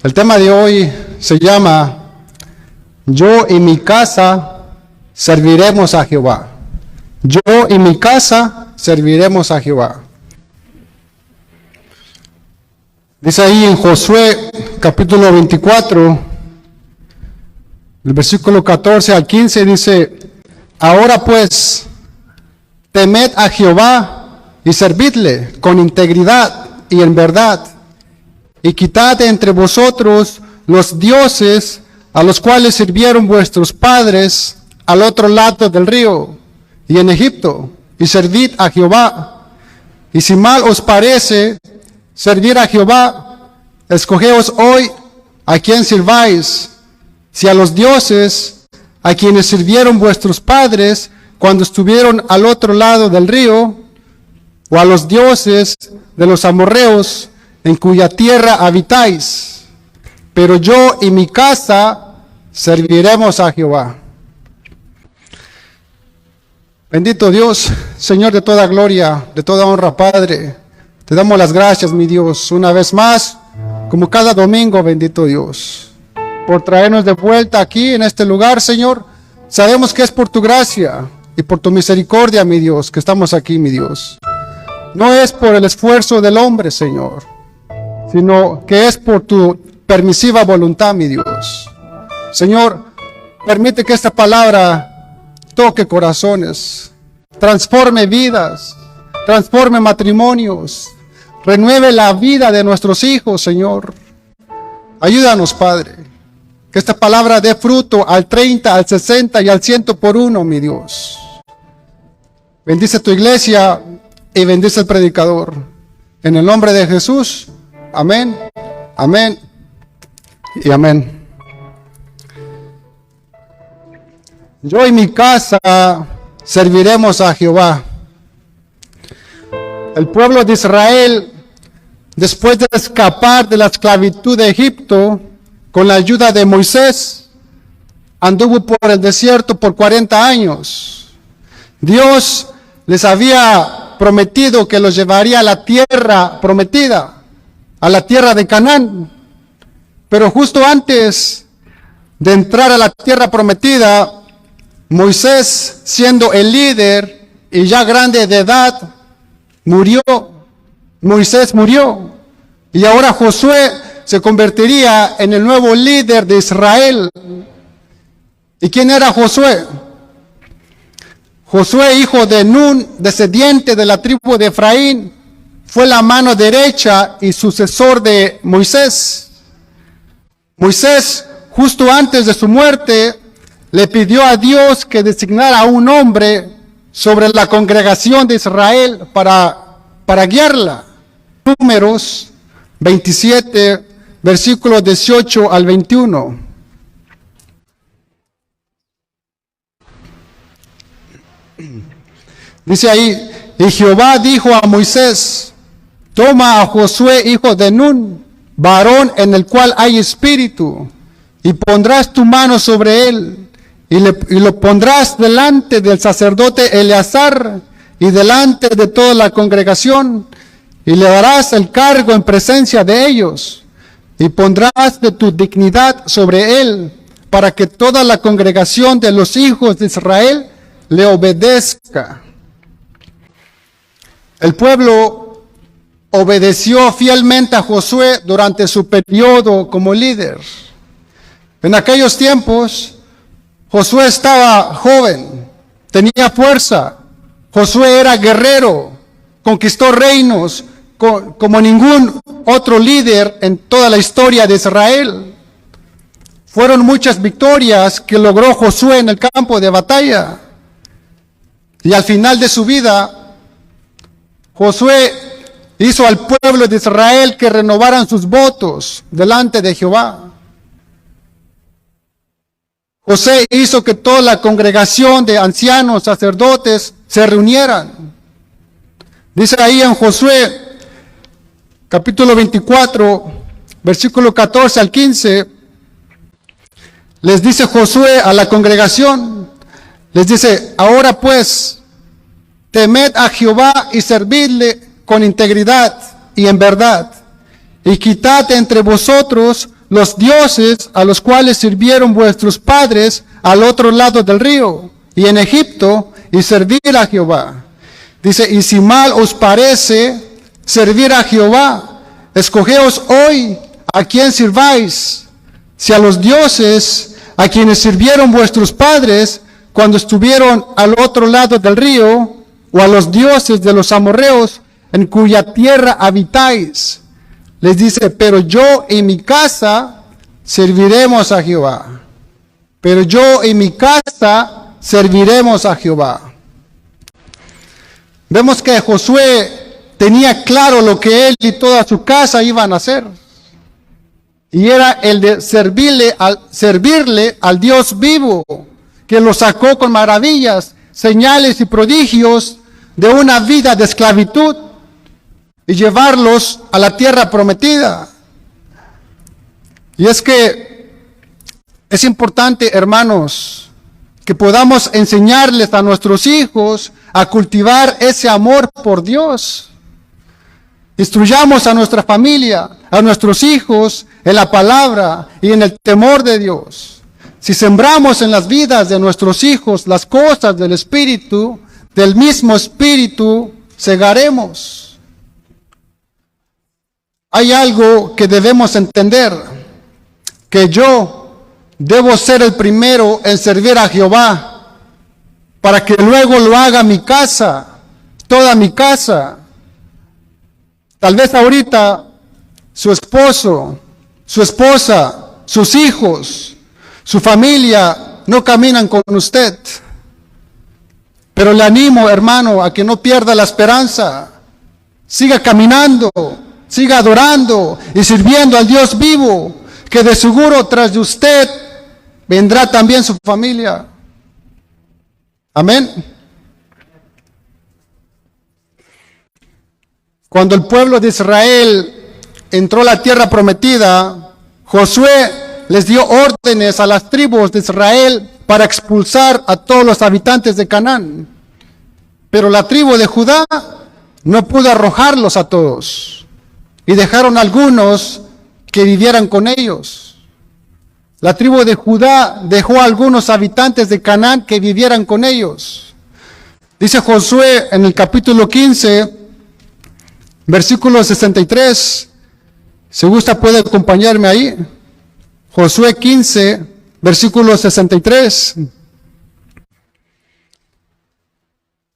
El tema de hoy se llama Yo y mi casa serviremos a Jehová. Yo y mi casa serviremos a Jehová. Dice ahí en Josué capítulo 24, el versículo 14 al 15, dice: Ahora pues, temed a Jehová y servidle con integridad y en verdad, y quitad de entre vosotros los dioses a los cuales sirvieron vuestros padres al otro lado del río y en Egipto, y servid a Jehová. Y si mal os parece servir a Jehová, escogeos hoy a quien sirváis, si a los dioses a quienes sirvieron vuestros padres cuando estuvieron al otro lado del río, o a los dioses de los amorreos en cuya tierra habitáis. Pero yo y mi casa serviremos a Jehová. Bendito Dios, Señor de toda gloria, de toda honra, Padre, te damos las gracias, mi Dios, una vez más, como cada domingo, bendito Dios, por traernos de vuelta aquí en este lugar, Señor. Sabemos que es por tu gracia y por tu misericordia, mi Dios, que estamos aquí, mi Dios. No es por el esfuerzo del hombre, Señor, sino que es por tu permisiva voluntad, mi Dios. Señor, permite que esta palabra toque corazones, transforme vidas, transforme matrimonios, renueve la vida de nuestros hijos, Señor. Ayúdanos, Padre, que esta palabra dé fruto al 30, al 60 y al 100 por uno, mi Dios. Bendice tu iglesia y bendice el predicador. En el nombre de Jesús, amén, amén y amén. Yo y mi casa serviremos a Jehová. El pueblo de Israel, después de escapar de la esclavitud de Egipto, con la ayuda de Moisés, anduvo por el desierto por 40 años. Dios les había prometido que los llevaría a la tierra prometida, a la tierra de Canaán. Pero justo antes de entrar a la tierra prometida, Moisés, siendo el líder y ya grande de edad, murió. Moisés murió. Y ahora Josué se convertiría en el nuevo líder de Israel. ¿Y quién era Josué? Josué, hijo de Nun, descendiente de la tribu de Efraín, fue la mano derecha y sucesor de Moisés. Moisés, justo antes de su muerte, le pidió a Dios que designara a un hombre sobre la congregación de Israel para guiarla. Números 27, versículos 18 al 21. Dice ahí: y Jehová dijo a Moisés: toma a Josué, hijo de Nun, varón en el cual hay espíritu, y pondrás tu mano sobre él, y lo pondrás delante del sacerdote Eleazar y delante de toda la congregación, y le darás el cargo en presencia de ellos, y pondrás de tu dignidad sobre él, para que toda la congregación de los hijos de Israel le obedezca. El pueblo obedeció fielmente a Josué durante su periodo como líder. En aquellos tiempos, Josué estaba joven, tenía fuerza. Josué era guerrero, conquistó reinos como ningún otro líder en toda la historia de Israel. Fueron muchas victorias que logró Josué en el campo de batalla. Y al final de su vida, Josué hizo al pueblo de Israel que renovaran sus votos delante de Jehová. Josué hizo que toda la congregación de ancianos, sacerdotes, se reunieran. Dice ahí en Josué, capítulo 24, versículo 14 al 15, les dice Josué a la congregación, les dice: ahora pues, temed a Jehová y servidle con integridad y en verdad, y quitad entre vosotros los dioses a los cuales sirvieron vuestros padres al otro lado del río y en Egipto, y servir a Jehová. Dice, y si mal os parece servir a Jehová, escogeos hoy a quién sirváis, si a los dioses a quienes sirvieron vuestros padres cuando estuvieron al otro lado del río, o a los dioses de los amorreos en cuya tierra habitáis. Les dice, pero yo y mi casa serviremos a Jehová. Pero yo y mi casa serviremos a Jehová. Vemos que Josué tenía claro lo que él y toda su casa iban a hacer. Y era el de servirle al Dios vivo, que lo sacó con maravillas, señales y prodigios de una vida de esclavitud y llevarlos a la tierra prometida. Y es que es importante, hermanos, que podamos enseñarles a nuestros hijos a cultivar ese amor por Dios. Instruyamos a nuestra familia, a nuestros hijos en la palabra y en el temor de Dios. Si sembramos en las vidas de nuestros hijos las cosas del Espíritu, del mismo Espíritu segaremos. Hay algo que debemos entender, que yo debo ser el primero en servir a Jehová, para que luego lo haga mi casa, toda mi casa. Tal vez ahorita su esposo, su esposa, sus hijos, su familia no caminan con usted. Pero le animo, hermano, a que no pierda la esperanza. Siga caminando, siga adorando y sirviendo al Dios vivo, que de seguro tras de usted vendrá también su familia. Amén. Cuando el pueblo de Israel entró a la tierra prometida, Josué les dio órdenes a las tribus de Israel para expulsar a todos los habitantes de Canaán. Pero la tribu de Judá no pudo arrojarlos a todos, y dejaron algunos que vivieran con ellos. La tribu de Judá dejó a algunos habitantes de Canaán que vivieran con ellos. Dice Josué en el capítulo 15, versículo 63. Si gusta puede acompañarme ahí. Josué 15, versículo 63.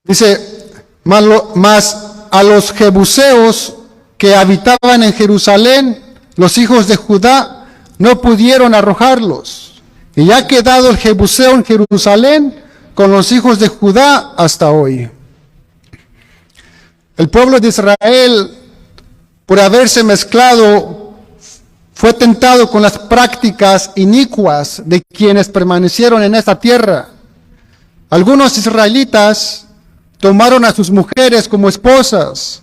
Dice, mas a los jebuseos que habitaban en Jerusalén, los hijos de Judá no pudieron arrojarlos. Y ha quedado el jebuseo en Jerusalén con los hijos de Judá hasta hoy. El pueblo de Israel, por haberse mezclado, fue tentado con las prácticas inicuas de quienes permanecieron en esta tierra. Algunos israelitas tomaron a sus mujeres como esposas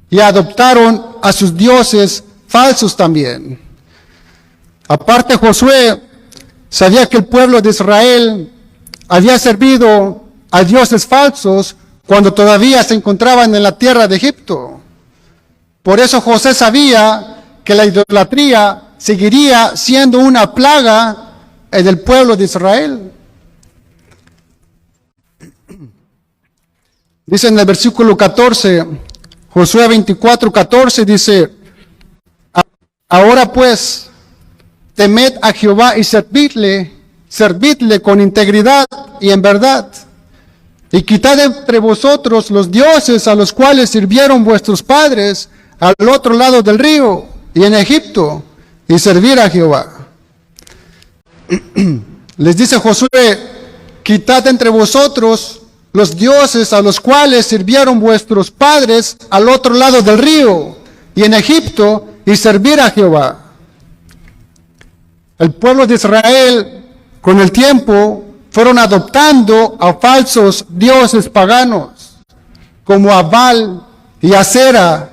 y adoptaron a sus dioses falsos también. Aparte, Josué sabía que el pueblo de Israel había servido a dioses falsos cuando todavía se encontraban en la tierra de Egipto. Por eso José sabía que la idolatría seguiría siendo una plaga en el pueblo de Israel. Dice en el versículo 14, Josué 24, 14, dice, ahora pues, temed a Jehová y servidle con integridad y en verdad, y quitad entre vosotros los dioses a los cuales sirvieron vuestros padres al otro lado del río y en Egipto, y servir a Jehová. Les dice Josué, quitad entre vosotros los dioses a los cuales sirvieron vuestros padres al otro lado del río y en Egipto, y servir a Jehová. El pueblo de Israel, con el tiempo, fueron adoptando a falsos dioses paganos, como a Baal y a Sera,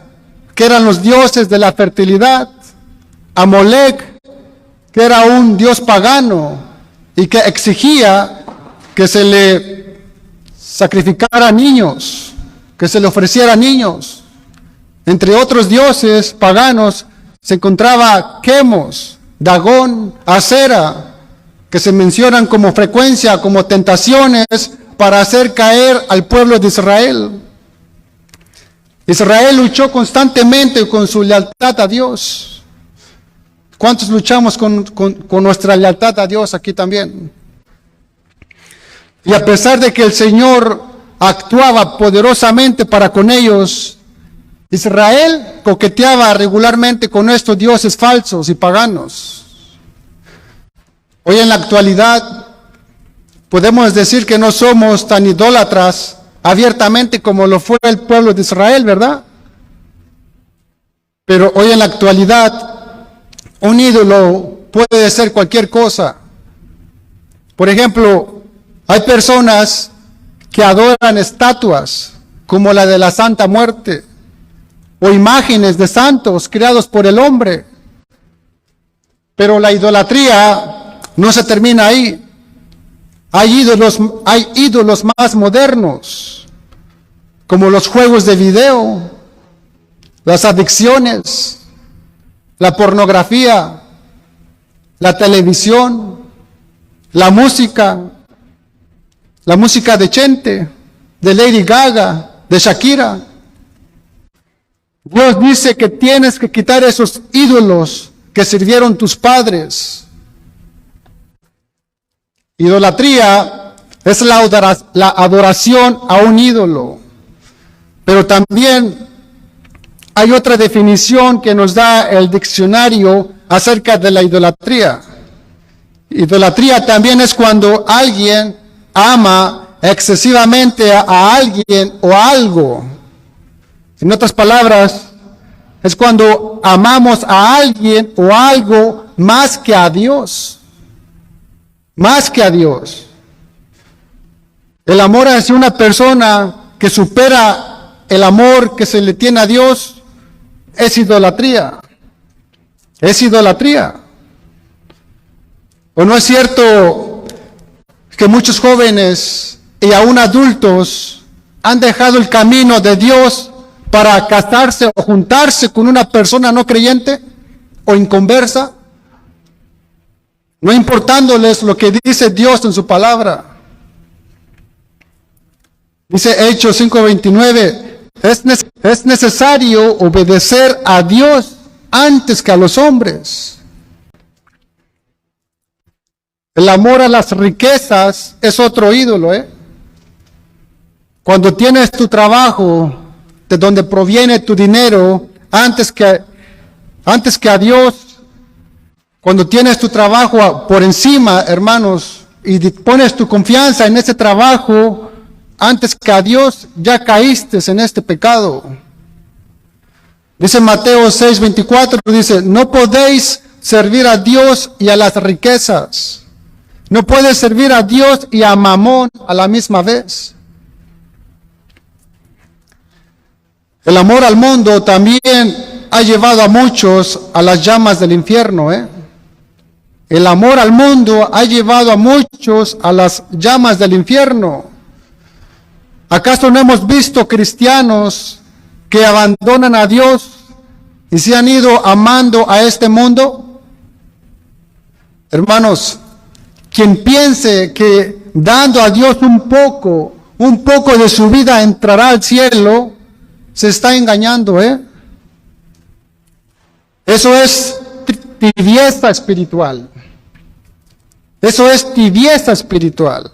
que eran los dioses de la fertilidad, a Molec, que era un dios pagano y que exigía que se le sacrificara niños, que se le ofreciera niños. Entre otros dioses paganos se encontraba Quemos, Dagón, Acera, que se mencionan como frecuencia, como tentaciones para hacer caer al pueblo de Israel. Israel luchó constantemente con su lealtad a Dios. ¿Cuántos luchamos con nuestra lealtad a Dios aquí también? Y a pesar de que el Señor actuaba poderosamente para con ellos, Israel coqueteaba regularmente con estos dioses falsos y paganos. Hoy en la actualidad podemos decir que no somos tan idólatras abiertamente como lo fue el pueblo de Israel, ¿verdad? Pero hoy en la actualidad un ídolo puede ser cualquier cosa. Por ejemplo, hay personas que adoran estatuas como la de la Santa Muerte o imágenes de santos creados por el hombre. Pero la idolatría no se termina ahí. Hay ídolos más modernos, como los juegos de video, las adicciones, la pornografía, la televisión, la música de Chente, de Lady Gaga, de Shakira. Dios dice que tienes que quitar esos ídolos que sirvieron tus padres. Idolatría es la adoración a un ídolo. Pero también hay otra definición que nos da el diccionario acerca de la idolatría. Idolatría también es cuando alguien ama excesivamente a alguien o a algo. En otras palabras, es cuando amamos a alguien o algo más que a Dios. Más que a Dios. El amor hacia una persona que supera el amor que se le tiene a Dios es idolatría. Es idolatría. ¿O no es cierto que muchos jóvenes y aún adultos han dejado el camino de Dios para casarse o juntarse con una persona no creyente o inconversa? No importándoles lo que dice Dios en su palabra. Dice Hechos 5:29, es necesario obedecer a Dios antes que a los hombres. El amor a las riquezas es otro ídolo, Cuando tienes tu trabajo, de donde proviene tu dinero, antes que a Dios, cuando tienes tu trabajo por encima, hermanos, y pones tu confianza en ese trabajo antes que a Dios, ya caíste en este pecado. Dice Mateo 6:24, dice, no podéis servir a Dios y a las riquezas. No puedes servir a Dios y a Mamón a la misma vez. El amor al mundo también ha llevado a muchos a las llamas del infierno, El amor al mundo ha llevado a muchos a las llamas del infierno. ¿Acaso no hemos visto cristianos que abandonan a Dios y se han ido amando a este mundo? Hermanos, quien piense que dando a Dios un poco de su vida entrará al cielo, se está engañando, Eso es tibieza espiritual. Eso es tibieza espiritual.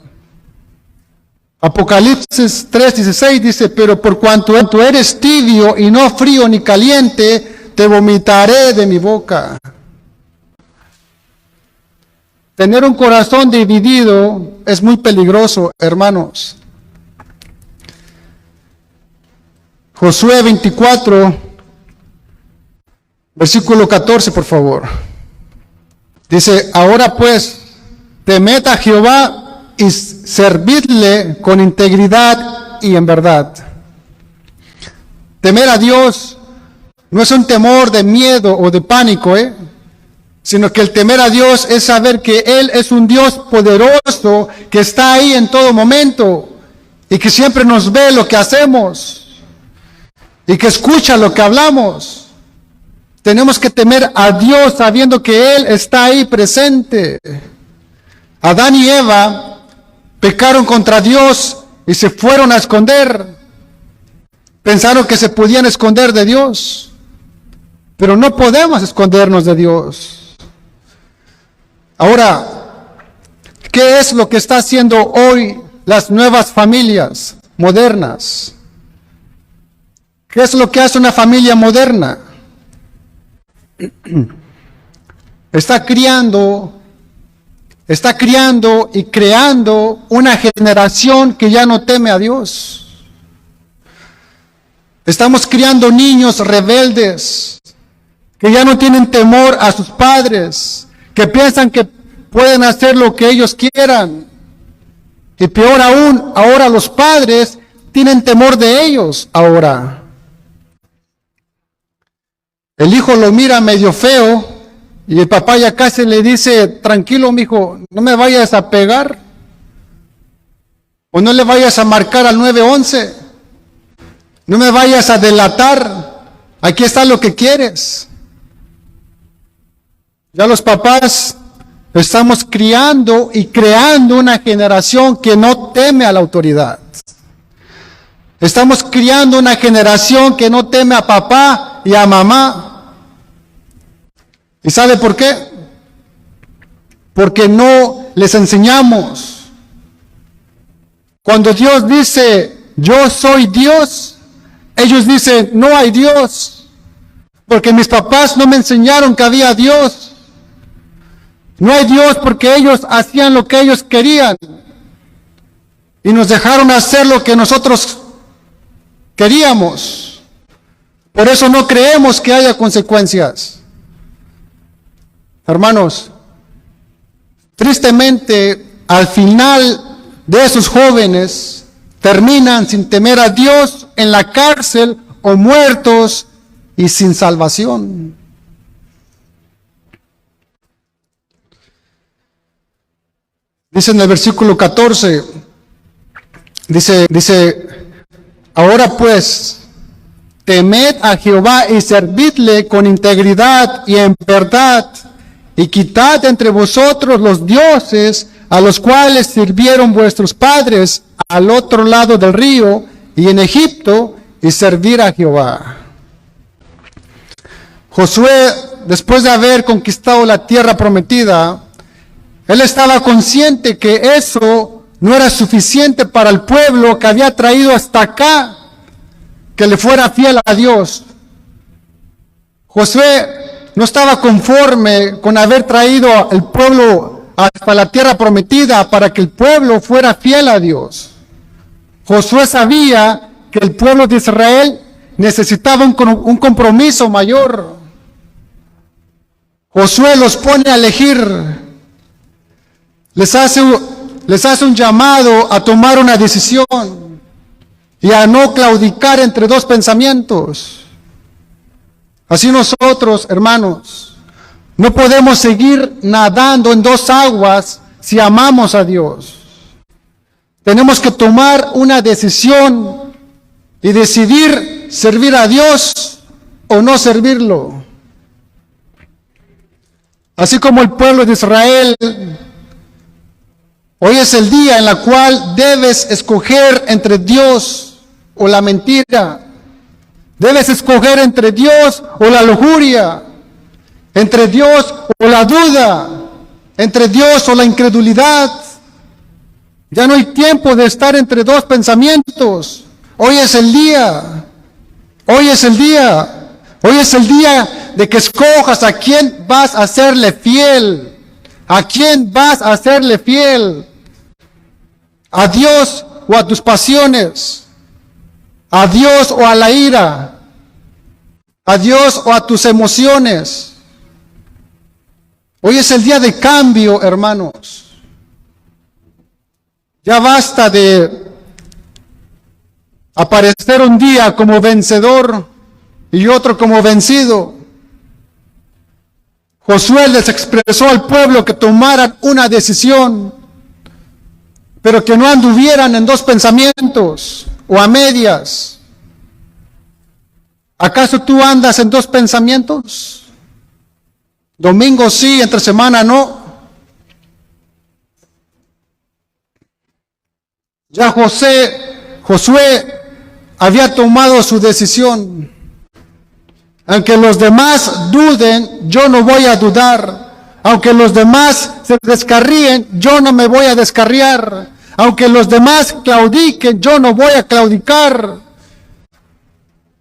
Apocalipsis 3:16 dice, pero por cuanto tú eres tibio y no frío ni caliente, te vomitaré de mi boca. Tener un corazón dividido es muy peligroso, hermanos. Josué 24, versículo 14, por favor. Dice, ahora pues, temed a Jehová y servidle con integridad y en verdad. Temer a Dios no es un temor de miedo o de pánico, sino que el temer a Dios es saber que Él es un Dios poderoso que está ahí en todo momento y que siempre nos ve lo que hacemos y que escucha lo que hablamos. Tenemos que temer a Dios sabiendo que Él está ahí presente. Adán y Eva pecaron contra Dios y se fueron a esconder. Pensaron que se podían esconder de Dios, pero no podemos escondernos de Dios. Ahora, ¿qué es lo que está haciendo hoy las nuevas familias modernas? ¿Qué es lo que hace una familia moderna? Está criando y creando una generación que ya no teme a Dios. Estamos criando niños rebeldes que ya no tienen temor a sus padres, que piensan que pueden hacer lo que ellos quieran. Y peor aún, ahora los padres tienen temor de ellos ahora. El hijo lo mira medio feo y el papá ya casi le dice, tranquilo mijo, no me vayas a pegar o no le vayas a marcar al 911, no me vayas a delatar, aquí está lo que quieres. Ya los papás estamos criando y creando una generación que no teme a la autoridad. Estamos criando una generación que no teme a papá y a mamá. ¿Y sabe por qué? Porque no les enseñamos. Cuando Dios dice, yo soy Dios, ellos dicen, no hay Dios. Porque mis papás no me enseñaron que había Dios. No hay Dios porque ellos hacían lo que ellos querían. Y nos dejaron hacer lo que nosotros queríamos. Por eso no creemos que haya consecuencias. Hermanos, tristemente, al final de esos jóvenes, terminan sin temer a Dios en la cárcel o muertos y sin salvación. Dice en el versículo 14, dice, ahora pues, temed a Jehová y servidle con integridad y en verdad, y quitad entre vosotros los dioses a los cuales sirvieron vuestros padres al otro lado del río y en Egipto, y servir a Jehová. Josué, después de haber conquistado la tierra prometida, él estaba consciente que eso no era suficiente para el pueblo que había traído hasta acá, que le fuera fiel a Dios. Josué no estaba conforme con haber traído el pueblo hasta la tierra prometida para que el pueblo fuera fiel a Dios. Josué sabía que el pueblo de Israel necesitaba un compromiso mayor. Josué los pone a elegir. Les hace un llamado a tomar una decisión y a no claudicar entre dos pensamientos. Así nosotros, hermanos, no podemos seguir nadando en dos aguas si amamos a Dios. Tenemos que tomar una decisión y decidir servir a Dios o no servirlo. Así como el pueblo de Israel, hoy es el día en el cual debes escoger entre Dios o la mentira. Debes escoger entre Dios o la lujuria, entre Dios o la duda, entre Dios o la incredulidad. Ya no hay tiempo de estar entre dos pensamientos. Hoy es el día. Hoy es el día. Hoy es el día de que escojas a quién vas a serle fiel. ¿A quién vas a serle fiel? ¿A Dios o a tus pasiones? ¿A Dios o a la ira? ¿A Dios o a tus emociones? Hoy es el día de cambio, hermanos. Ya basta de aparecer un día como vencedor y otro como vencido. Josué les expresó al pueblo que tomaran una decisión, pero que no anduvieran en dos pensamientos o a medias. ¿Acaso tú andas en dos pensamientos? Domingo sí, entre semana no. Ya Josué había tomado su decisión. Aunque los demás duden, yo no voy a dudar. Aunque los demás se descarríen, yo no me voy a descarriar. Aunque los demás claudiquen, yo no voy a claudicar.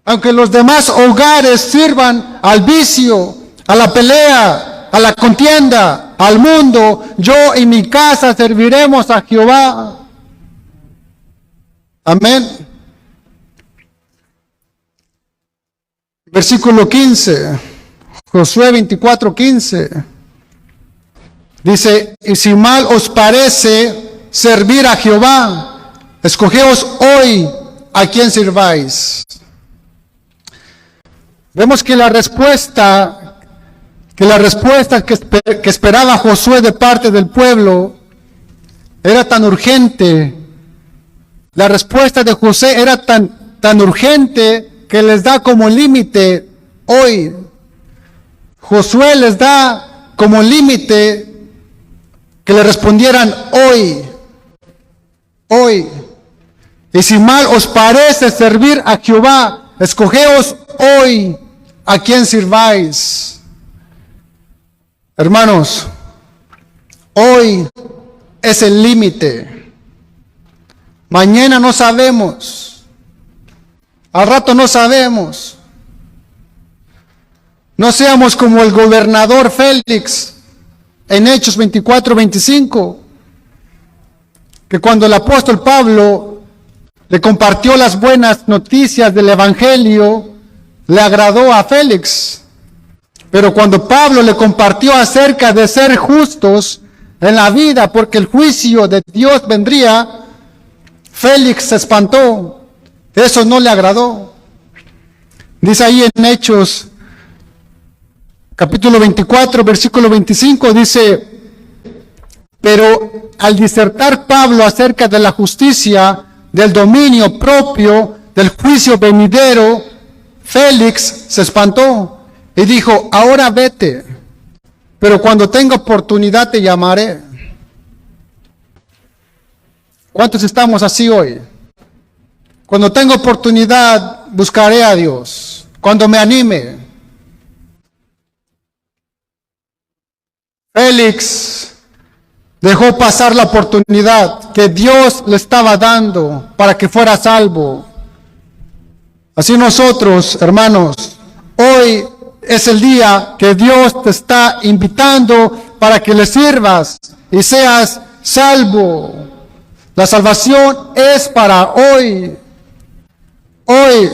Aunque los demás hogares sirvan al vicio, a la pelea, a la contienda, al mundo, yo y mi casa serviremos a Jehová. Amén. Versículo 15, Josué 24:15. Dice, y si mal os parece servir a Jehová, escogeos hoy a quién sirváis. Vemos que la respuesta que esperaba Josué de parte del pueblo era tan urgente. La respuesta de José era tan urgente que les da como límite hoy. Josué les da como límite que le respondieran hoy. Hoy. Y si mal os parece servir a Jehová, escogeos hoy a quién sirváis. Hermanos, hoy es el límite. Mañana no sabemos. Al rato no sabemos. No seamos como el gobernador Félix en Hechos 24:25, que cuando el apóstol Pablo le compartió las buenas noticias del Evangelio, le agradó a Félix. Pero cuando Pablo le compartió acerca de ser justos en la vida, porque el juicio de Dios vendría, Félix se espantó. Eso no le agradó. Dice ahí en Hechos, capítulo 24, versículo 25, dice, pero al disertar Pablo acerca de la justicia, del dominio propio, del juicio venidero, Félix se espantó y dijo, ahora vete, pero cuando tenga oportunidad te llamaré. ¿Cuántos estamos así hoy? Cuando tenga oportunidad buscaré a Dios, cuando me anime. Félix dejó pasar la oportunidad que Dios le estaba dando para que fuera salvo. Así nosotros, hermanos, hoy es el día que Dios te está invitando para que le sirvas y seas salvo. La salvación es para hoy. Hoy.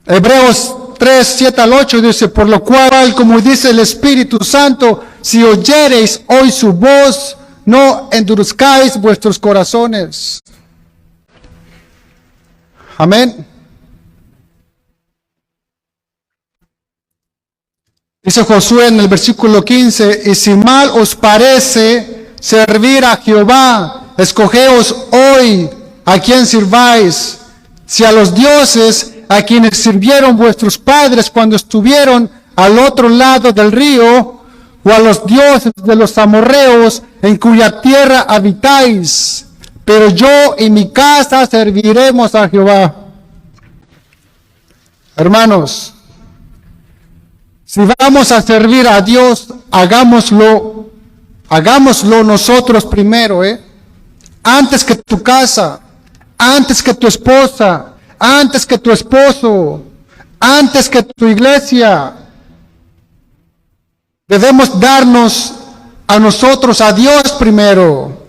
Hebreos 3:7-8 dice, por lo cual, como dice el Espíritu Santo, si oyereis hoy su voz, no endurezcáis vuestros corazones. Amén. Dice Josué en el versículo 15, y si mal os parece servir a Jehová, escogeos hoy a quién sirváis, si a los dioses a quienes sirvieron vuestros padres cuando estuvieron al otro lado del río, o a los dioses de los amorreos en cuya tierra habitáis, pero yo y mi casa serviremos a Jehová. Hermanos, si vamos a servir a Dios, hagámoslo nosotros primero, antes que tu casa, antes que tu esposa, antes que tu esposo, antes que tu iglesia. Debemos darnos a nosotros, a Dios primero.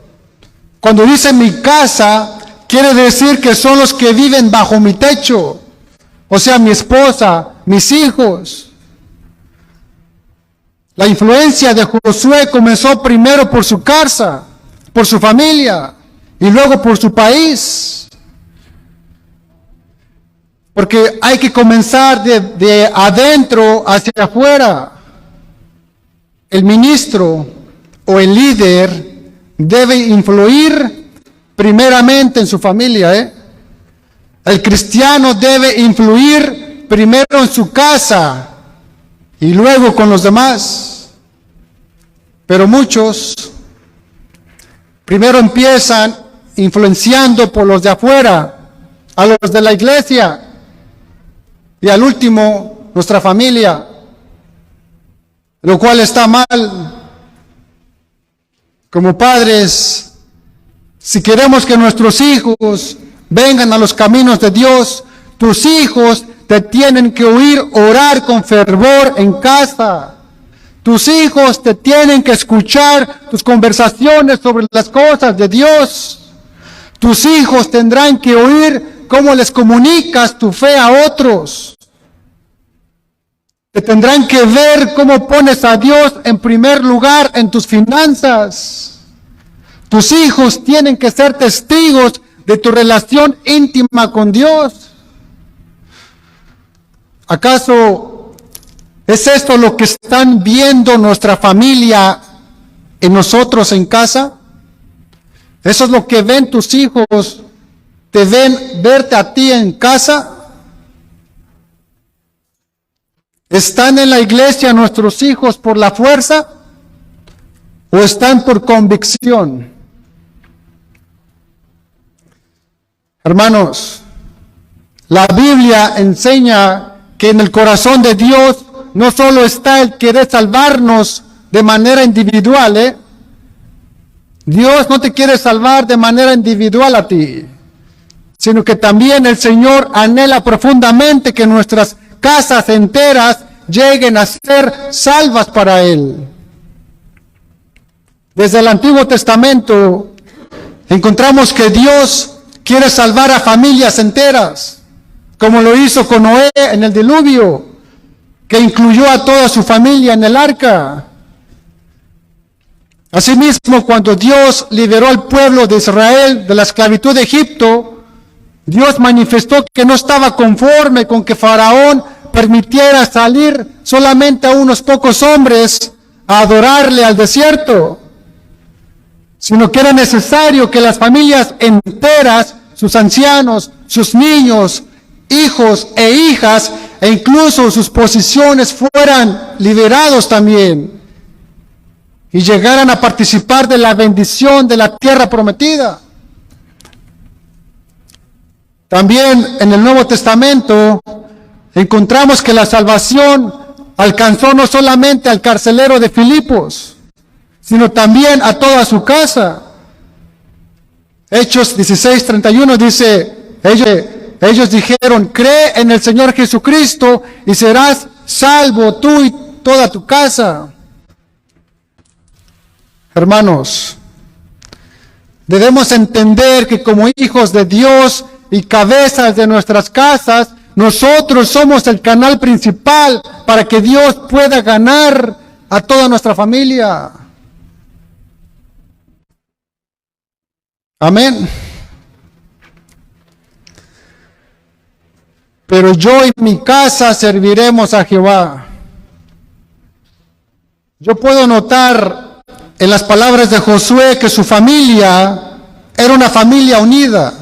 Cuando dice mi casa, quiere decir que son los que viven bajo mi techo. O sea, mi esposa, mis hijos. La influencia de Josué comenzó primero por su casa, por su familia, y luego por su país. Porque hay que comenzar de adentro hacia afuera. El ministro o el líder debe influir primeramente en su familia. El cristiano debe influir primero en su casa y luego con los demás. Pero muchos primero empiezan influenciando por los de afuera, a los de la iglesia, y al último, nuestra familia, lo cual está mal. Como padres, si queremos que nuestros hijos vengan a los caminos de Dios, tus hijos te tienen que oír orar con fervor en casa. Tus hijos te tienen que escuchar tus conversaciones sobre las cosas de Dios. Tus hijos tendrán que oír cómo les comunicas tu fe a otros. Te tendrán que ver cómo pones a Dios en primer lugar en tus finanzas. Tus hijos tienen que ser testigos de tu relación íntima con Dios. ¿Acaso es esto lo que están viendo nuestra familia en nosotros en casa? ¿Eso es lo que ven tus hijos? ¿Te ven verte a ti en casa? ¿Están en la iglesia nuestros hijos por la fuerza o están por convicción? Hermanos, la Biblia enseña que en el corazón de Dios no solo está el querer salvarnos de manera individual, Dios no te quiere salvar de manera individual a ti, sino que también el Señor anhela profundamente que nuestras casas enteras lleguen a ser salvas para Él. Desde el Antiguo Testamento encontramos que Dios quiere salvar a familias enteras, como lo hizo con Noé en el diluvio, que incluyó a toda su familia en el arca. Asimismo, cuando Dios liberó al pueblo de Israel de la esclavitud de Egipto, Dios manifestó que no estaba conforme con que Faraón permitiera salir solamente a unos pocos hombres a adorarle al desierto, sino que era necesario que las familias enteras, sus ancianos, sus niños, hijos e hijas, e incluso sus posesiones fueran liberados también y llegaran a participar de la bendición de la tierra prometida. También en el Nuevo Testamento encontramos que la salvación alcanzó no solamente al carcelero de Filipos, sino también a toda su casa. Hechos 16:31 dice, ellos dijeron, cree en el Señor Jesucristo y serás salvo tú y toda tu casa. Hermanos, debemos entender que como hijos de Dios y cabezas de nuestras casas, nosotros somos el canal principal para que Dios pueda ganar a toda nuestra familia. Amén. Pero yo y mi casa serviremos a Jehová. Yo puedo notar en las palabras de Josué que su familia era una familia unida.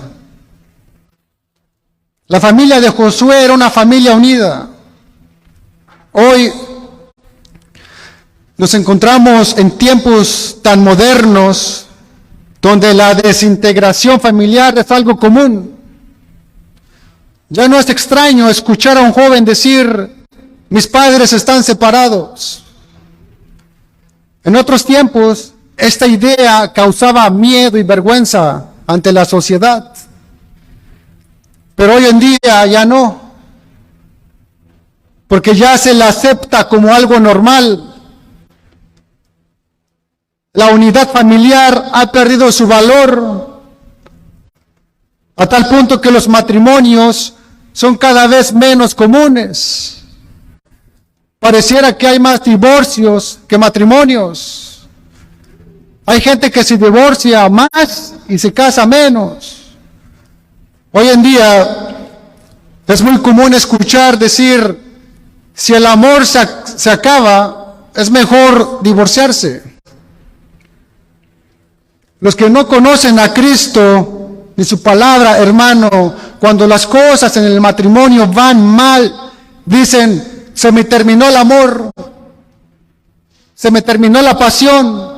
La familia de Josué era una familia unida. Hoy nos encontramos en tiempos tan modernos donde la desintegración familiar es algo común. Ya no es extraño escuchar a un joven decir, mis padres están separados. En otros tiempos, esta idea causaba miedo y vergüenza ante la sociedad. Pero hoy en día ya no, porque ya se la acepta como algo normal. La unidad familiar ha perdido su valor, a tal punto que los matrimonios son cada vez menos comunes. Pareciera que hay más divorcios que matrimonios. Hay gente que se divorcia más y se casa menos. Hoy en día es muy común escuchar decir, si el amor se acaba, es mejor divorciarse. Los que no conocen a Cristo ni su palabra, hermano, cuando las cosas en el matrimonio van mal, dicen, se me terminó el amor, se me terminó la pasión,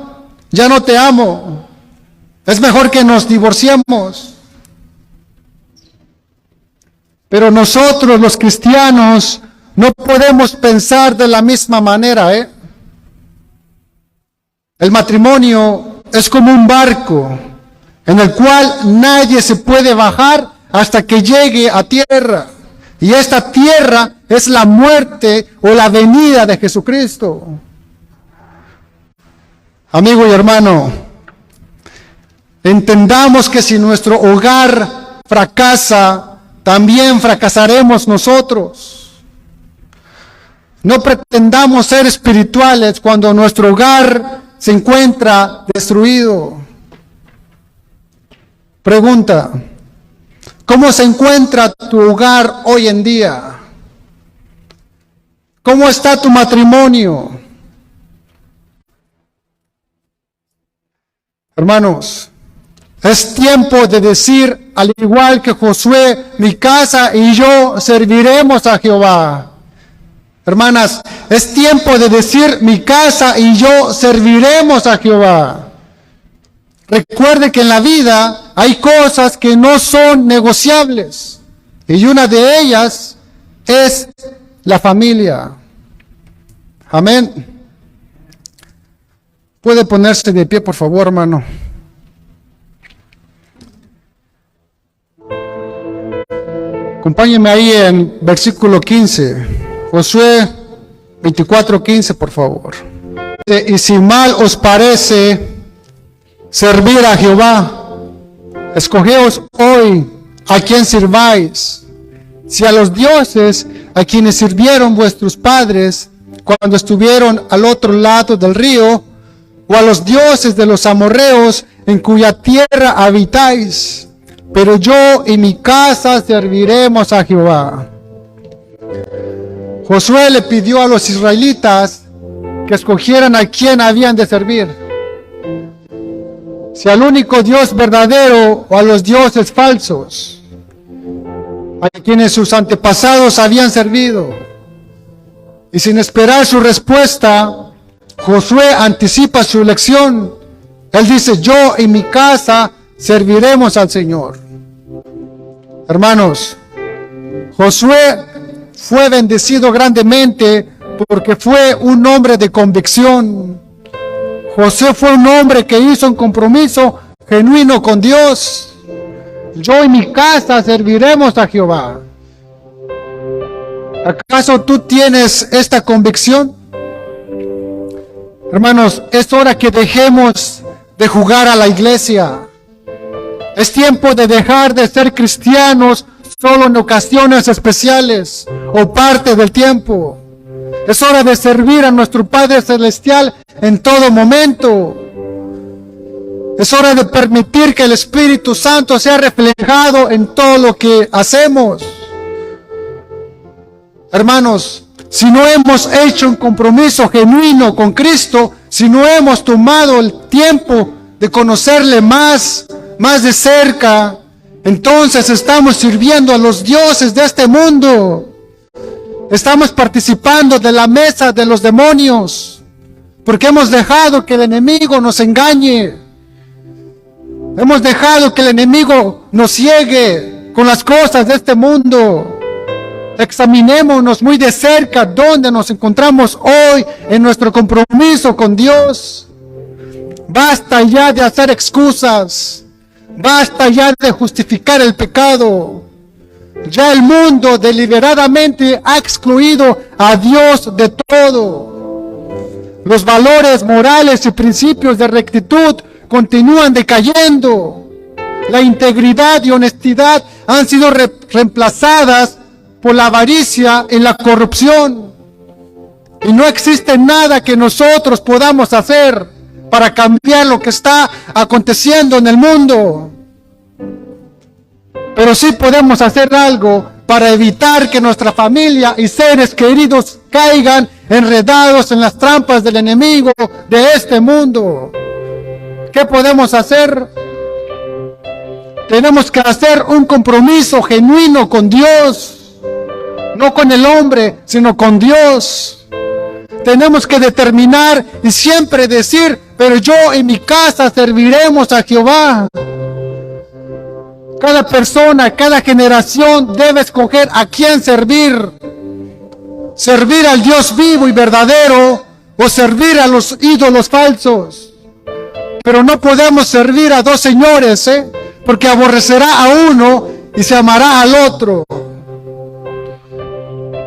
ya no te amo, es mejor que nos divorciemos. Pero nosotros los cristianos no podemos pensar de la misma manera, El matrimonio es como un barco en el cual nadie se puede bajar hasta que llegue a tierra. Y esta tierra es la muerte o la venida de Jesucristo. Amigo y hermano, entendamos que si nuestro hogar fracasa, también fracasaremos nosotros. No pretendamos ser espirituales cuando nuestro hogar se encuentra destruido. Pregunta, ¿cómo se encuentra tu hogar hoy en día? ¿Cómo está tu matrimonio? Hermanos, es tiempo de decir, al igual que Josué, mi casa y yo serviremos a Jehová. Hermanas, es tiempo de decir, mi casa y yo serviremos a Jehová. Recuerde que en la vida hay cosas que no son negociables. Y una de ellas es la familia. Amén. ¿Puede ponerse de pie, por favor, hermano? Acompáñenme ahí en versículo 15. Josué 24:15, por favor. Y si mal os parece servir a Jehová, escogeos hoy a quien sirváis. Si a los dioses a quienes sirvieron vuestros padres cuando estuvieron al otro lado del río, o a los dioses de los amorreos en cuya tierra habitáis, pero yo y mi casa serviremos a Jehová. Josué le pidió a los israelitas que escogieran a quién habían de servir. Si al único Dios verdadero o a los dioses falsos, a quienes sus antepasados habían servido. Y sin esperar su respuesta, Josué anticipa su elección. Él dice, yo y mi casa serviremos al Señor. Hermanos, Josué fue bendecido grandemente porque fue un hombre de convicción. Josué fue un hombre que hizo un compromiso genuino con Dios. Yo y mi casa serviremos a Jehová. ¿Acaso tú tienes esta convicción? Hermanos, es hora que dejemos de jugar a la iglesia. Es tiempo de dejar de ser cristianos solo en ocasiones especiales o parte del tiempo. Es hora de servir a nuestro Padre Celestial en todo momento. Es hora de permitir que el Espíritu Santo sea reflejado en todo lo que hacemos. Hermanos, si no hemos hecho un compromiso genuino con Cristo, si no hemos tomado el tiempo de conocerle más de cerca, entonces estamos sirviendo a los dioses de este mundo. Estamos participando de la mesa de los demonios, porque hemos dejado que el enemigo nos engañe. Hemos dejado que el enemigo nos ciegue con las cosas de este mundo. Examinémonos muy de cerca dónde nos encontramos hoy en nuestro compromiso con Dios. Basta ya de hacer excusas. Basta ya de justificar el pecado. Ya el mundo deliberadamente ha excluido a Dios de todo. Los valores morales y principios de rectitud continúan decayendo. La integridad y honestidad han sido reemplazadas por la avaricia y la corrupción. Y no existe nada que nosotros podamos hacer para cambiar lo que está aconteciendo en el mundo. Pero sí podemos hacer algo para evitar que nuestra familia y seres queridos caigan enredados en las trampas del enemigo de este mundo. ¿Qué podemos hacer? Tenemos que hacer un compromiso genuino con Dios, no con el hombre, sino con Dios. Tenemos que determinar y siempre decir, pero yo en mi casa serviremos a Jehová. Cada persona, cada generación debe escoger a quién servir. Servir al Dios vivo y verdadero o servir a los ídolos falsos. Pero no podemos servir a dos señores, porque aborrecerá a uno y se amará al otro.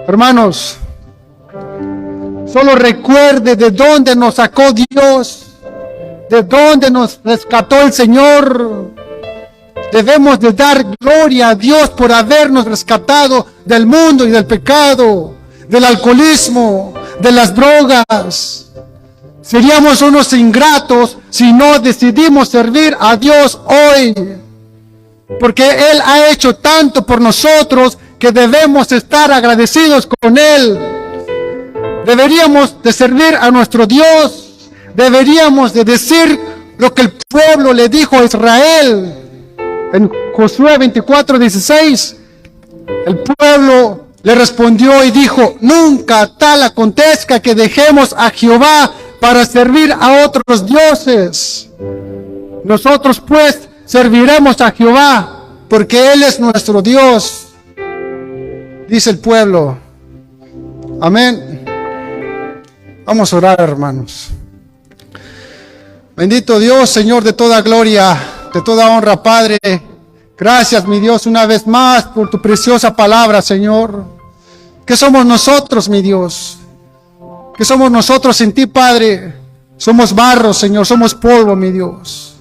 Hermanos, solo recuerde de dónde nos sacó Dios, de dónde nos rescató el Señor. Debemos de dar gloria a Dios por habernos rescatado del mundo y del pecado, del alcoholismo, de las drogas. Seríamos unos ingratos si no decidimos servir a Dios hoy, porque Él ha hecho tanto por nosotros que debemos estar agradecidos con Él. Deberíamos de servir a nuestro Dios, deberíamos de decir lo que el pueblo le dijo a Israel en Josué 24:16. El pueblo le respondió y dijo: nunca tal acontezca que dejemos a Jehová para servir a otros dioses. Nosotros pues serviremos a Jehová, porque Él es nuestro Dios, dice el pueblo. Amén. Vamos a orar, hermanos. Bendito Dios, Señor de toda gloria, de toda honra, Padre. Gracias, mi Dios, una vez más por tu preciosa palabra, Señor. ¿Qué somos nosotros, mi Dios? ¿Qué somos nosotros en ti, Padre? Somos barro, Señor, somos polvo, mi Dios.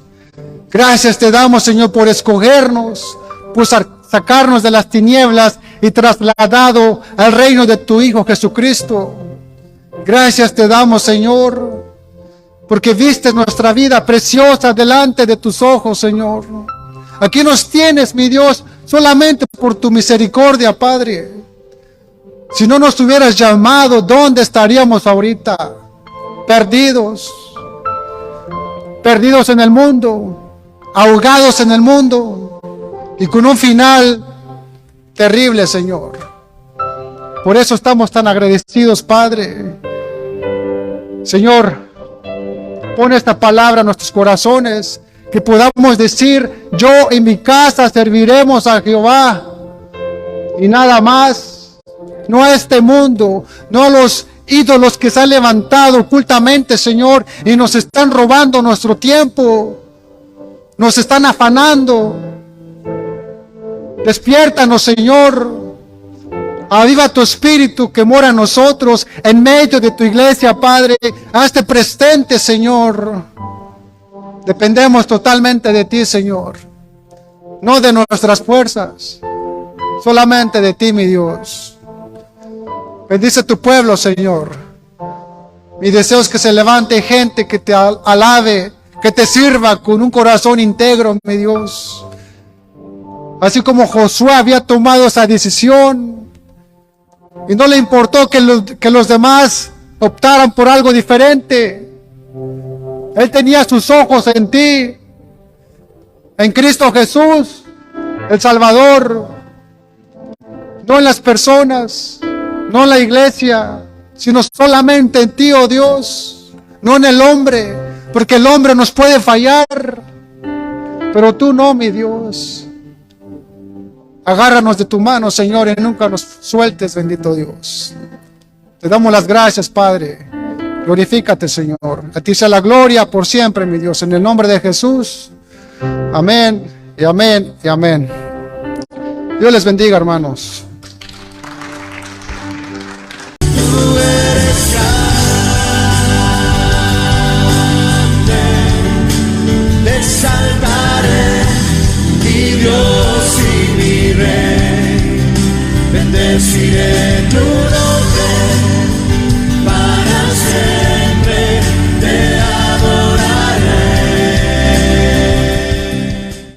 Gracias te damos, Señor, por escogernos, por sacarnos de las tinieblas y trasladado al reino de tu Hijo Jesucristo. Gracias te damos, Señor, porque viste nuestra vida preciosa delante de tus ojos, Señor. Aquí nos tienes, mi Dios, solamente por tu misericordia, Padre. Si no nos hubieras llamado, ¿dónde estaríamos ahorita? Perdidos. Perdidos en el mundo, ahogados en el mundo y con un final terrible, Señor. Por eso estamos tan agradecidos, Padre. Señor, pon esta palabra en nuestros corazones, que podamos decir: yo y mi casa serviremos a Jehová y nada más. No a este mundo, no a los ídolos que se han levantado ocultamente, Señor, y nos están robando nuestro tiempo, nos están afanando. Despiértanos, Señor. Aviva tu espíritu que mora en nosotros, en medio de tu iglesia, Padre. Hazte presente, Señor. Dependemos totalmente de ti, Señor. No de nuestras fuerzas, solamente de ti, mi Dios. Bendice tu pueblo, Señor. Mi deseo es que se levante gente que te alabe, que te sirva con un corazón íntegro, mi Dios. Así como Josué había tomado esa decisión y no le importó que los demás optaran por algo diferente. Él tenía sus ojos en ti, en Cristo Jesús, el Salvador, no en las personas, no en la iglesia, sino solamente en ti, oh Dios, no en el hombre, porque el hombre nos puede fallar, pero tú no, mi Dios. Agárranos de tu mano, Señor, y nunca nos sueltes, bendito Dios. Te damos las gracias, Padre. Glorifícate, Señor. A ti sea la gloria por siempre, mi Dios, en el nombre de Jesús. Amén, y amén, y amén. Dios les bendiga, hermanos.